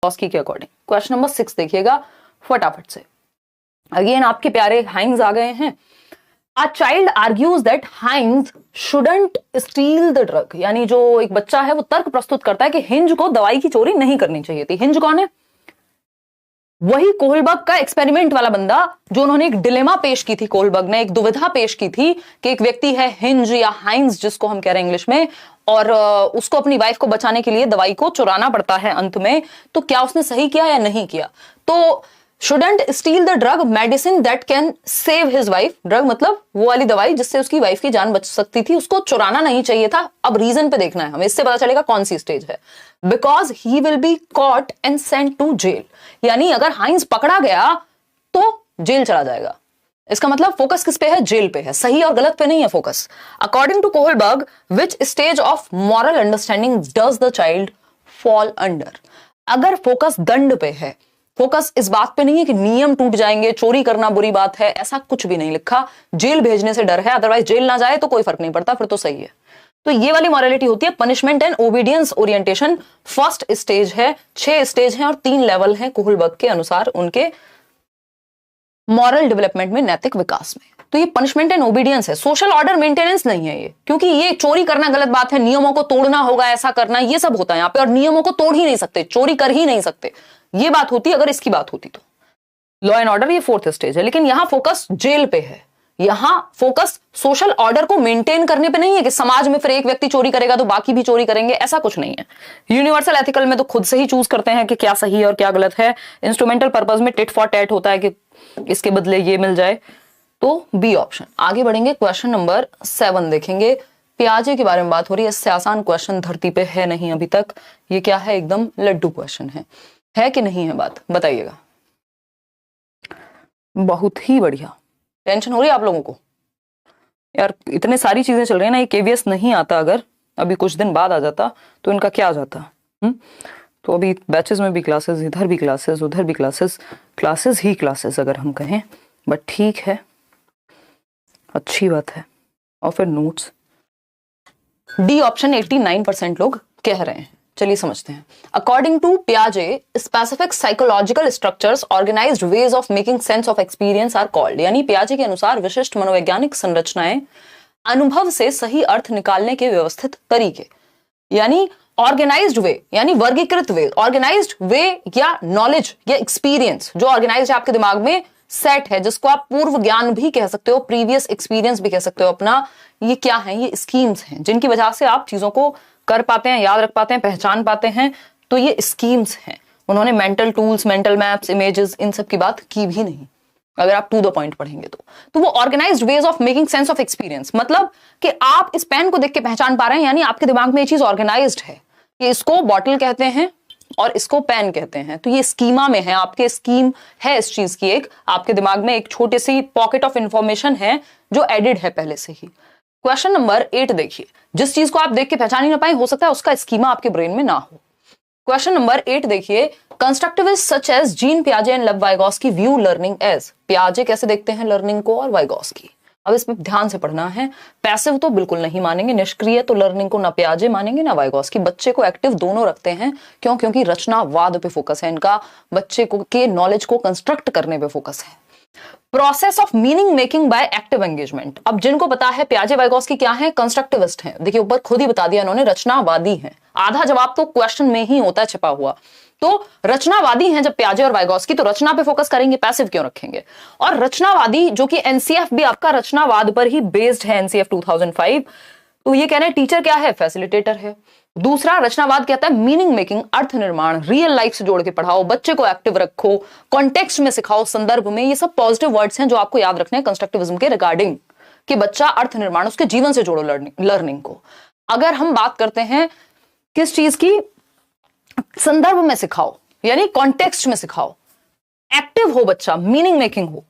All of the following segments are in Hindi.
वाइगोस्की के अकॉर्डिंग। क्वेश्चन नंबर 6 देखिएगा फटाफट से। अगेन आपके प्यारे हाइंस आ गए हैं। A child argues that Heinz shouldn't steal the drug, यानी जो एक बच्चा है वो तर्क प्रस्तुत करता है कि हिंज को दवाई की चोरी नहीं करनी चाहिए थी। हिंज कौन है? वही कोहलबर्ग का एक्सपेरिमेंट वाला बंदा जो उन्होंने एक डिलेमा पेश की थी, कोहलबर्ग ने एक दुविधा पेश की थी कि एक व्यक्ति है हिंज या हाइंज जिसको हम कह रहे हैं इंग्लिश में, और उसको अपनी वाइफ को बचाने के लिए दवाई को चुराना पड़ता है अंत में। तो क्या उसने सही किया या नहीं किया? तो shouldn't steal the drug medicine that can save his wife, drug मतलब वो वाली दवाई जिससे उसकी वाइफ की जान बच सकती थी, उसको चुराना नहीं चाहिए था। अब रीजन पे देखना है हमें, इससे पता चलेगा कौन सी स्टेज है। Because he will be caught and sent to jail, यानी अगर हाइंस पकड़ा गया तो जेल चला जाएगा। इसका मतलब फोकस किस पे है? जेल पे है, सही और गलत पे नहीं है focus. According to Kohlberg, which stage of moral understanding does the child fall under? अगर फोकस दंड पे है, फोकस इस बात पे नहीं है कि नियम टूट जाएंगे, चोरी करना बुरी बात है, ऐसा कुछ भी नहीं लिखा। जेल भेजने से डर है, अदरवाइज जेल ना जाए तो कोई फर्क नहीं पड़ता, फिर तो सही है। तो ये वाली मॉरलिटी होती है punishment and obedience orientation. First stage है, 6 स्टेज हैं और 3 लेवल हैं कोहलबर्ग के अनुसार उनके मॉरल डेवलपमेंट में, नैतिक विकास में। तो ये पनिशमेंट एंड ओबीडियंस है, सोशल ऑर्डर मेंटेनेंस नहीं है ये, क्योंकि ये चोरी करना गलत बात है, नियमों को तोड़ना होगा, ऐसा करना, ये सब होता है यहाँ पे, और नियमों को तोड़ ही नहीं सकते, चोरी कर ही नहीं सकते। ये बात होती अगर इसकी बात होती तो लॉ एंड ऑर्डर, ये 4th स्टेज है। लेकिन यहां फोकस जेल पे है, यहां फोकस सोशल ऑर्डर को मेंटेन करने पे नहीं है कि समाज में फिर एक व्यक्ति चोरी करेगा तो बाकी भी चोरी करेंगे, ऐसा कुछ नहीं है। यूनिवर्सल एथिकल में तो खुद से ही चूज करते हैं कि क्या सही है और क्या गलत है। इंस्ट्रूमेंटल पर्पस में टिट फॉर टैट होता है कि इसके बदले ये मिल जाए, तो बी ऑप्शन। आगे बढ़ेंगे, क्वेश्चन नंबर 7 देखेंगे। प्याजे के बारे में बात हो रही है, इससे आसान क्वेश्चन धरती पे है नहीं अभी तक। ये क्या है? एकदम लड्डू क्वेश्चन है कि नहीं है? बात बताइएगा। बहुत ही बढ़िया। टेंशन हो रही है आप लोगों को यार, इतने सारी चीजें चल रही है ना। ये केवीएस नहीं आता, अगर अभी कुछ दिन बाद आ जाता तो इनका क्या जाता। तो अभी बैचेस में भी क्लासेस, इधर भी क्लासेस, उधर भी क्लासेस, क्लासेस ही क्लासेस अगर हम कहें, बट ठीक है, अच्छी बात है। और फिर नोट्स, डी ऑप्शन 89% लोग कह रहे हैं। चलिए समझते हैं। अकॉर्डिंग टू पियाजे, specific psychological structures, organized ways of making sense of experience are called, यानी पियाजे के अनुसार विशिष्ट मनोवैज्ञानिक संरचनाएं, अनुभव से सही अर्थ निकालने के व्यवस्थित तरीके, यानी ऑर्गेनाइज्ड वे, यानी वर्गीकृत वे, ऑर्गेनाइज्ड वे या नॉलेज या एक्सपीरियंस जो ऑर्गेनाइज्ड आपके दिमाग में सेट है, जिसको आप पूर्व ज्ञान भी कह सकते हो, प्रीवियस एक्सपीरियंस भी कह सकते हो अपना। ये क्या है? ये स्कीम्स हैं जिनकी वजह से आप चीजों को कर पाते हैं, याद रख पाते हैं, पहचान पाते हैं। तो ये स्कीम्स हैं। उन्होंने mental tools, mental maps, images, इन सब की बात की भी नहीं, अगर आप टू द पॉइंट पढ़ेंगे तो वो organised ways of making sense of experience, मतलब कि आप इस पेन को देख के पहचान पा रहे हैं, यानी आपके दिमाग में ये चीज ऑर्गेनाइज्ड है कि इसको बॉटल कहते हैं और इसको पेन कहते हैं। तो ये स्कीमा में है, आपके स्कीम है इस चीज की, एक आपके दिमाग में एक छोटी सी पॉकेट ऑफ इंफॉर्मेशन है जो एडिड है पहले से ही। क्वेश्चन नंबर 8 देखिए। जिस चीज को आप देख के पहचान ही ना पाए, हो सकता है उसका स्कीमा आपके ब्रेन में ना हो। क्वेश्चन नंबर 8 देखिए। कंस्ट्रक्टिविस्ट सच एज जीन पियाजे and Lev Vygotsky view learning as, पियाजे कैसे देखते हैं लर्निंग को और वाइगोस्की। अब इसमें ध्यान से पढ़ना है। पैसिव तो बिल्कुल नहीं मानेंगे, निष्क्रिय तो लर्निंग को ना पियाजे मानेंगे ना वाइगोस्की। बच्चे को एक्टिव दोनों रखते हैं, क्यों? क्योंकि रचनावाद पे फोकस है इनका, बच्चे को के नॉलेज को कंस्ट्रक्ट करने पे फोकस है। Process of meaning making by active engagement. अब जिनको पता है पियाजे वाइगोस्की क्या है, कंस्ट्रक्टिविस्ट हैं। देखिए ऊपर खुद ही बता दिया इन्होंने, रचनावादी हैं। आधा जवाब तो क्वेश्चन में ही होता है छिपा हुआ। तो रचनावादी हैं जब पियाजे और वाइगोस्की, तो रचना पे फोकस करेंगे, पैसिव क्यों रखेंगे। और रचनावादी जो कि एनसीएफ भी आपका रचनावाद पर ही बेस्ड है, एनसीएफ 2005। तो ये कह रहे हैं टीचर क्या है, फैसिलिटेटर है। दूसरा रचनावाद कहता है मीनिंग मेकिंग, अर्थ निर्माण, रियल लाइफ से जोड़ के पढ़ाओ, बच्चे को एक्टिव रखो, कॉन्टेक्स्ट में सिखाओ, संदर्भ में। ये सब पॉजिटिव वर्ड्स हैं जो आपको याद रखने हैं कंस्ट्रक्टिविज्म के रिगार्डिंग, कि बच्चा अर्थ निर्माण, उसके जीवन से जोड़ो लर्निंग को। अगर हम बात करते हैं किस चीज की, संदर्भ में सिखाओ, यानी कॉन्टेक्स्ट में सिखाओ, एक्टिव हो बच्चा, मीनिंग मेकिंग हो।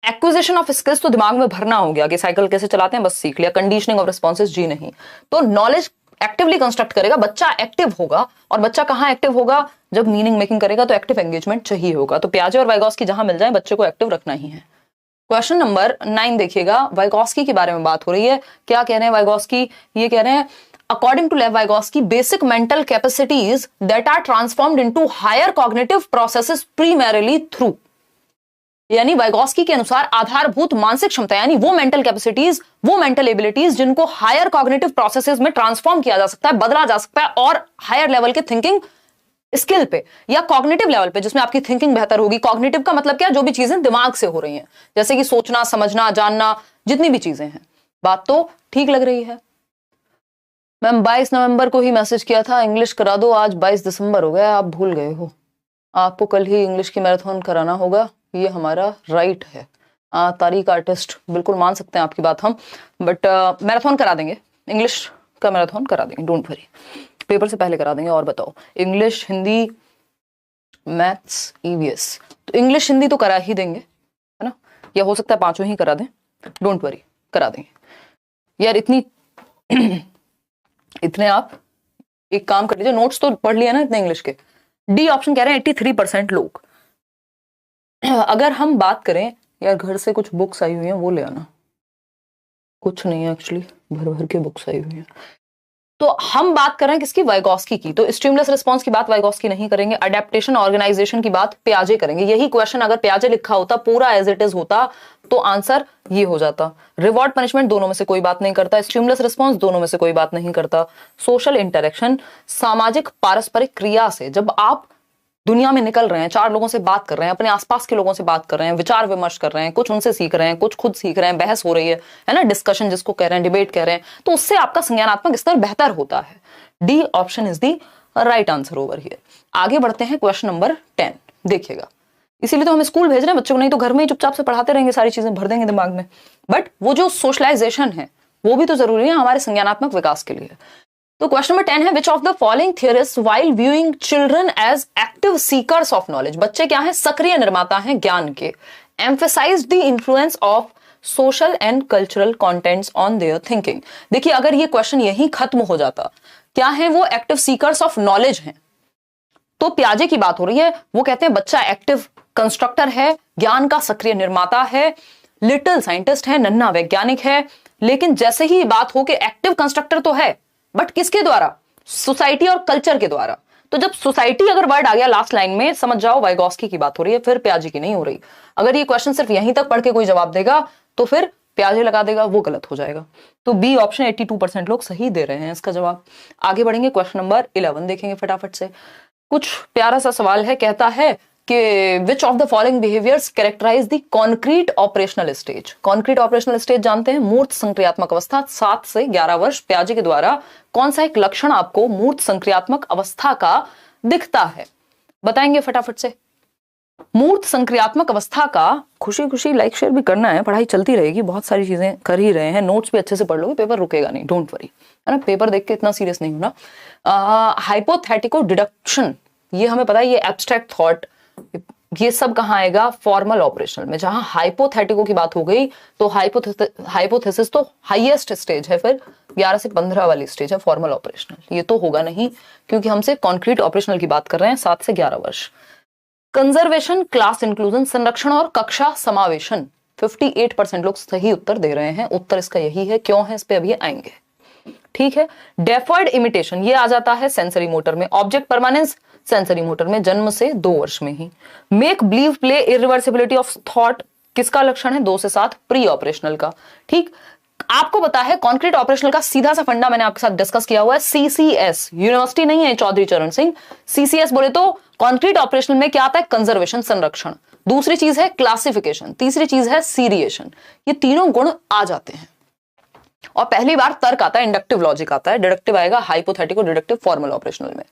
एक्विजिशन ऑफ स्किल्स तो दिमाग में भरना हो गया कि साइकिल कैसे चलाते हैं बस सीख लिया, कंडीशनिंग ऑफ रिस्पॉन्सेज जी नहीं। तो नॉलेज एक्टिवली कंस्ट्रक्ट करेगा, बच्चा एक्टिव होगा। और बच्चा कहां एक्टिव होगा, जब मीनिंग मेकिंग करेगा, तो एक्टिव एंगेजमेंट चाहिए होगा। तो पियाजे और वाइगोस्की जहां मिल जाए, बच्चे को एक्टिव रखना ही है। क्वेश्चन नंबर 9 देखिएगा। वाइगोस्की के बारे में बात हो रही है। क्या कह रहे हैं वाइगोस्की? ये कह रहे हैं according to Lev Vygotsky, basic mental capacities that are transformed into higher cognitive processes primarily through, यानी वाइगोस्की के अनुसार आधारभूत मानसिक क्षमता यानी वो मेंटल कैपेसिटीज, वो मेंटल एबिलिटीज जिनको हायर कॉग्निटिव प्रोसेसेस में ट्रांसफॉर्म किया जा सकता है, बदला जा सकता है, और हायर लेवल के थिंकिंग स्किल पे या कॉग्निटिव लेवल पे जिसमें आपकी थिंकिंग बेहतर होगी। कॉग्निटिव का मतलब क्या, जो भी चीजें दिमाग से हो रही हैं, जैसे कि सोचना, समझना, जानना, जितनी भी चीजें हैं। बात तो ठीक लग रही है। मैम 22 नवंबर को ही मैसेज किया था इंग्लिश करा दो, आज 22 दिसंबर हो गया, आप भूल गए हो। आपको कल ही इंग्लिश की मैराथन कराना होगा, ये हमारा राइट है। तारीख आर्टिस्ट, बिल्कुल मान सकते हैं आपकी बात हम, बट मैराथन करा देंगे, इंग्लिश का मैराथन करा देंगे, डोंट वरी, पेपर से पहले करा देंगे। और बताओ, इंग्लिश, हिंदी, मैथ्स, ईवीएस, तो इंग्लिश हिंदी तो करा ही देंगे, है ना, या हो सकता है पांचों ही करा दें, डोंट वरी, करा देंगे यार। इतने आप एक काम कर लीजिए, नोट्स तो पढ़ लिया ना इतने इंग्लिश के। डी ऑप्शन कह रहे हैं 83% लोग। अगर हम बात करें यार, घर से कुछ बुक्स आई हुई हैं वो ले आना, कुछ नहीं है एक्चुअली, भर भर के बुक्स आई हुई हैं। तो हम बात कर रहे हैं किसकी, वाइगोस्की की। तो स्टिमुलस रिस्पांस की बात वाइगोस्की नहीं करेंगे, अडेप्टेशन ऑर्गेनाइजेशन की बात पियाजे करेंगे। यही क्वेश्चन अगर पियाजे लिखा होता पूरा एज इट इज होता तो आंसर ये हो जाता। रिवॉर्ड पनिशमेंट दोनों में से कोई बात नहीं करता, स्टिमुलस रिस्पांस दोनों में से कोई बात नहीं करता। सोशल इंटरेक्शन, सामाजिक पारस्परिक क्रिया से जब आप दुनिया में निकल रहे हैं, चार लोगों से बात कर रहे हैं, अपने आसपास के लोगों से बात कर रहे हैं, विचार विमर्श कर रहे हैं, कुछ उनसे सीख रहे हैं, कुछ खुद सीख रहे हैं, बहस हो रही है ना, डिस्कशन जिसको कह रहे हैं, डिबेट कह रहे हैं, तो उससे आपका संज्ञानात्मक स्तर बेहतर होता है। D option is the right answer over here. आगे बढ़ते हैं क्वेश्चन नंबर 10, देखिएगा। इसीलिए तो हम स्कूल भेज रहे हैं बच्चों को, नहीं तो घर में ही चुपचाप से पढ़ाते रहेंगे, सारी चीजें भर देंगे दिमाग में। बट वो जो सोशलाइजेशन है वो भी तो जरूरी है हमारे संज्ञानात्मक विकास के लिए। तो क्वेश्चन नंबर 10 है, which of the following theorist while viewing children as active seekers of knowledge, बच्चे क्या है, सक्रिय निर्माता हैं ज्ञान के, emphasise the influence of social and cultural contents on their thinking. देखिए अगर ये क्वेश्चन यही खत्म हो जाता, क्या है वो एक्टिव सीकर्स ऑफ नॉलेज हैं, तो पियाजे की बात हो रही है। वो कहते हैं बच्चा एक्टिव कंस्ट्रक्टर है, ज्ञान का सक्रिय निर्माता है, लिटिल साइंटिस्ट है, नन्हा वैज्ञानिक है। लेकिन जैसे ही बात हो कि एक्टिव कंस्ट्रक्टर तो है, बट किसके द्वारा, सोसाइटी और कल्चर के द्वारा। तो जब सोसाइटी अगर वर्ड आ गया लास्ट लाइन में, समझ जाओ वाइगोस्की की बात हो रही है, फिर पियाजे की नहीं हो रही। अगर ये क्वेश्चन सिर्फ यहीं तक पढ़ के कोई जवाब देगा तो फिर पियाजे लगा देगा, वो गलत हो जाएगा। तो बी ऑप्शन 82% लोग सही दे रहे हैं इसका जवाब। आगे बढ़ेंगे, क्वेश्चन नंबर 11 देखेंगे फटाफट से। कुछ प्यारा सा सवाल है, कहता है कि which of the following behaviours characterise the concrete operational stage. Concrete operational stage जानते हैं, मूर्त संक्रियात्मक अवस्था, 7 से 11 वर्ष। पियाजे के द्वारा कौन सा एक लक्षण आपको मूर्त संक्रियात्मक अवस्था का दिखता है, बताएंगे फटाफट से। मूर्त संक्रियात्मक अवस्था का, खुशी खुशी लाइक शेयर भी करना है, पढ़ाई चलती रहेगी, बहुत सारी चीजें कर ही रहे हैं, नोट्स भी अच्छे से पढ़ लोगे, पेपर रुकेगा नहीं, डोंट वरी, है ना। पेपर देख के इतना सीरियस नहीं होना। हाइपोथेटिको डिडक्शन, ये हमें पता है, ये एब्स्ट्रैक्ट थॉट, ये सब कहाँ आएगा, फॉर्मल ऑपरेशनल में। जहां हाइपोथेटिको की बात हो गई तो हाइपोथेसिस तो हाईएस्ट स्टेज है, फिर 11 से 15 वाली स्टेज है फॉर्मल ऑपरेशनल। ये तो होगा नहीं क्योंकि हमसे कॉन्क्रीट ऑपरेशनल की बात कर रहे हैं, 7 से 11 वर्ष। कंजर्वेशन, क्लास इंक्लूजन, संरक्षण और कक्षा समावेशन, 58% लोग सही उत्तर दे रहे हैं। उत्तर इसका यही है, क्यों है इस पे अभी आएंगे, ठीक है। डेफर्ड इमिटेशन, ये आ जाता है सेंसरी मोटर में। ऑब्जेक्ट परमानेंस, सेंसरी मोटर में जन्म से 2 वर्ष में ही। Make believe play, irreversibility of thought, किसका लक्षण है, 2 से 7 प्री ऑपरेशनल का। ठीक, आपको पता है कॉन्क्रीट ऑपरेशनल का सीधा सा फंडा मैंने आपके साथ डिस्कस किया हुआ है, सीसीएस, यूनिवर्सिटी नहीं है चौधरी चरण सिंह। सीसीएस बोले तो कॉन्क्रीट ऑपरेशनल में क्या आता है, कंजर्वेशन, संरक्षण, दूसरी चीज है क्लासिफिकेशन, तीसरी चीज है सीरिएशन। ये तीनों गुण आ जाते हैं और पहली बार तर्क आता है, इंडक्टिव लॉजिक आता है, डिडक्टिव आएगा हाइपोथेटिको डिडक्टिव फॉर्मल ऑपरेशनल में।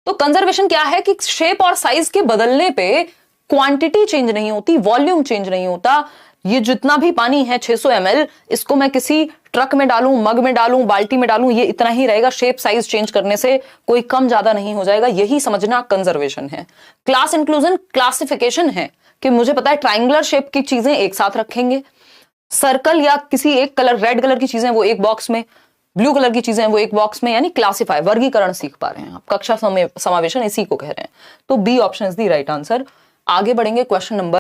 तो कंजर्वेशन क्या है कि शेप और साइज के बदलने पे क्वांटिटी चेंज नहीं होती, वॉल्यूम चेंज नहीं होता। ये जितना भी पानी है 600 ml, इसको मैं किसी ट्रक में डालूं, मग में डालूं, बाल्टी में डालूं, ये इतना ही रहेगा। शेप साइज चेंज करने से कोई कम ज्यादा नहीं हो जाएगा, यही समझना कंजर्वेशन है। क्लास इंक्लूजन क्लासिफिकेशन है कि मुझे पता है ट्राइंगुलर शेप की चीजें एक साथ रखेंगे, सर्कल या किसी एक कलर, रेड कलर की चीजें वो एक बॉक्स में, ब्लू कलर की चीजें वो एक बॉक्स में, यानी क्लासिफाई, वर्गीकरण सीख पा रहे हैं आप। कक्षा समावेशन इसी को कह रहे हैं। तो B option is the right answer. आगे बढ़ेंगे, क्वेश्चन नंबर